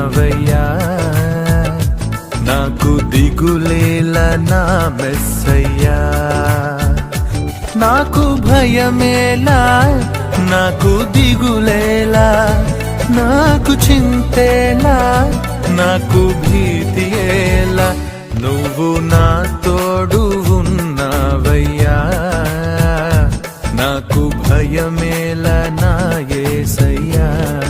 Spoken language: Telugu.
ఉన్నావయ్యా. నాకు దిగులేలా నా మెస్సయ్యా. నాకు భయమేలా, నాకు దిగులేలా, నాకు చింతేలా, నాకు భీతియేలా, నువ్వు నా తోడు ఉన్నావయ్యా. నాకు భయమేలా నా యేసయ్యా.